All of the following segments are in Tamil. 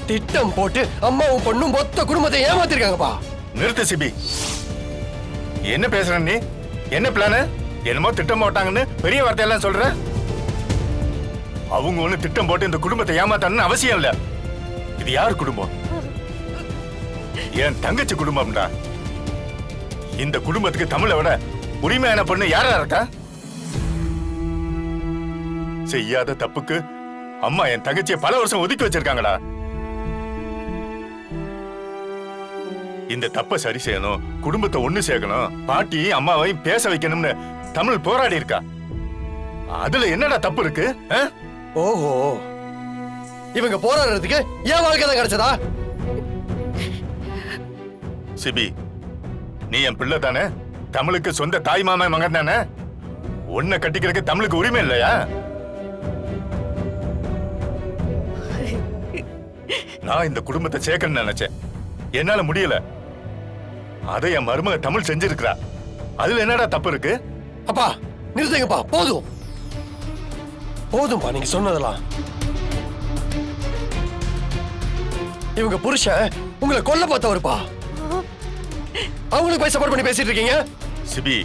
திட்டம் போட்டு அம்மாவும் பொண்ணும் மொத்த குடும்பத்தை ஏமாத்திருக்காங்கப்பா. நிறுத்து சிபி. என்ன பேசுற நீ? என்ன பிளானு? என்னமோ திட்டம் போட்டாங்கன்னு பெரிய வார்த்தையெல்லாம் சொல்ற. அவங்க ஒண்ணு திட்டம் போட்டு இந்த குடும்பத்தை ஏமாத்தான்னு அவசியம் இல்ல. இது யார் குடும்பம்? என் தங்கச்சி குடும்பம்டா. இந்த குடும்பத்துக்கு தமிழை விட உரிமையான பொண்ணு யாரா இருக்கா? செய்யாத தப்புக்கு அம்மா என் தங்கச்சியை பல வருஷம் ஒதுக்கி வச்சிருக்காங்கடா. இந்த தப்ப சரி செய்யணும், குடும்பத்தை ஒண்ணு சேர்க்கணும், பாட்டி அம்மாவையும் பேச வைக்கணும்னு தமிழ் போராடி இருக்கா. அதுல என்னடா தப்பு இருக்கு? ஓஹோ, இவங்க போராடுறதுக்கு ஏன் வாழ்க்கை தான் கிடைச்சதா? சிபி, நீ என் பிள்ளை தானே? தமிழுக்கு சொந்த தாய் மாமா மகன் தானே? உன்னை கட்டிக்கிறதுக்கு தமிழுக்கு உரிமை இல்லையா? நான் இந்த குடும்பத்தை சேர்க்கணும்னு நினைச்சேன், என்னால முடியல. அதை என் மருமக தமிழ் செஞ்சிருக்கிறா. அதுல என்னடா தப்பு இருக்கு? அப்பா நிறுத்துங்கப்பா, போதும் போதும்பா நீங்க சொன்னதெல்லாம். இவங்க புருஷன் உங்களை கொல்ல பார்த்தவருப்பா. அவங்களுக்கு போய் சப்போர்ட் பண்ணி பேசிட்டு இருக்கீங்க. சிபி,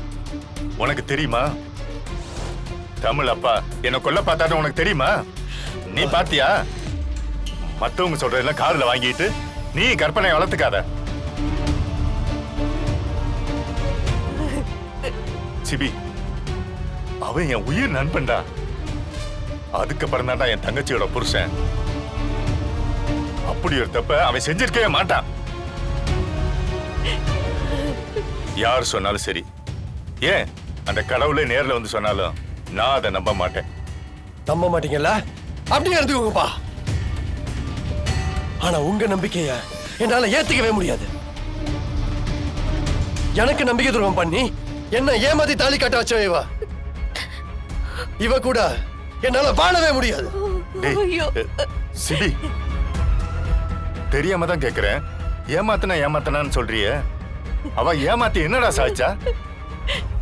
உனக்கு தெரியுமா தமிழ் அப்பா என்ன கொல்ல பார்த்தாரு? உனக்கு தெரியுமா? நீ பாத்தியா? மத்தவங்க சொல்றதெல்லாம் காதுல வாங்கிட்டு நீ கற்பனை வளர்த்துக்காத. சிபி, அவன் என் உயிர் நண்பன்டா. அதுக்கப்புறம் தான்டா என் தங்கச்சியோட புருஷன். அப்படி ஒரு தப்ப அவன் செஞ்சிருக்கவே மாட்டான். யார் சொன்னாலும் சரி, ஏன் அந்த கடவுளே நேர்ல வந்து சொன்னாலும் நான் அதை நம்ப மாட்டேன். நம்ப மாட்டீங்கல்ல? அப்படியே எடுத்துக்கோங்கப்பா. ஆனா உங்க நம்பிக்கைய என்னால ஏத்துக்கவே முடியாது. எனக்கு நம்பிக்கை துரோகம் பண்ணி என்ன ஏமாத்தி தாலி கட்ட வச்சவ இவ கூட என்னால வாழவே முடியாது. சிபி, தெரியாம தான் கேக்குறேன். ஏமாத்தனான்னு சொல்றிய? அவ ஏமாத்தி என்னடா சாய்ச்சா?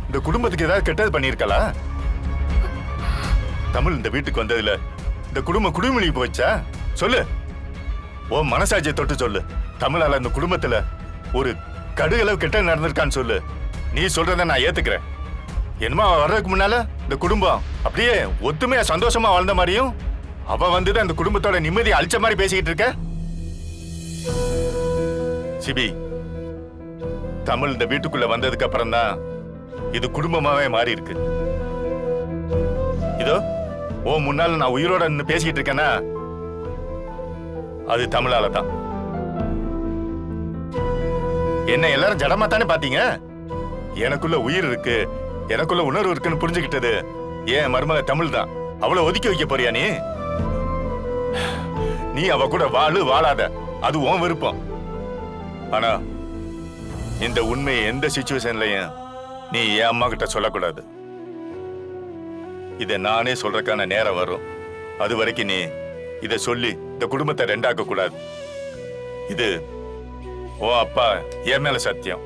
இந்த குடும்பத்துக்கு ஏதாவது கெட்டது பண்ணிருக்கலா? தமிழ் இந்த வீட்டுக்கு வந்ததுல இந்த குடும்பம் குடிமொழி போச்சா? சொல்லு, ஓ மனசாட்சியை தொட்டு சொல்லு. தமிழால இந்த குடும்பத்துல ஒரு கடுகளவு கெட்டது நடந்திருக்கான்னு சொல்லு. நீ சொல்றத நான் ஏத்துக்கிறேன். என்னமா வர்றதுக்கு முன்னால இந்த குடும்பம் அப்படியே ஒத்துமையா சந்தோஷமா வாழ்ந்த மாதிரியும், அவ வந்துதான் இந்த குடும்பத்தோட நிம்மதியை அழிச்ச மாதிரி பேசிக்கிட்டு இருக்க. சிபி, தமிழ் இந்த வீட்டுக்குள்ள வந்ததுக்கு அப்புறம் தான் இது குடும்பமாவே மாறி இருக்கு. இதோ ஓ முன்னால நான் உயிரோட நின்னு பேசிக்கிட்டு இருக்கேன்னா அது தமிழால தான். என்ன எல்லாரும் ஜடமா தானே பாத்தீங்க? எனக்குள்ள உயிர் இருக்கு, எனக்குள்ள உணர்வு இருக்குன்னு புரிஞ்சுக்கிட்டது ஏன் மருமக தமிழ் தான். அவளை ஒதுக்கி வைக்க போறியா நீ? நீ அவ கூட வாழு வாழாத, அது உன் விருப்பம். ஆனா இந்த உண்மையை எந்த சிச்சுவேஷன்லயும் நீ என் அம்மா கிட்ட சொல்லக்கூடாது. இதை நானே சொல்றதுக்கான நேரம் வரும். அது வரைக்கும் நீ இதை சொல்லி இந்த குடும்பத்தை ரெண்டாக்க கூடாது. இது உன் அப்பா என் மேல சத்தியம்.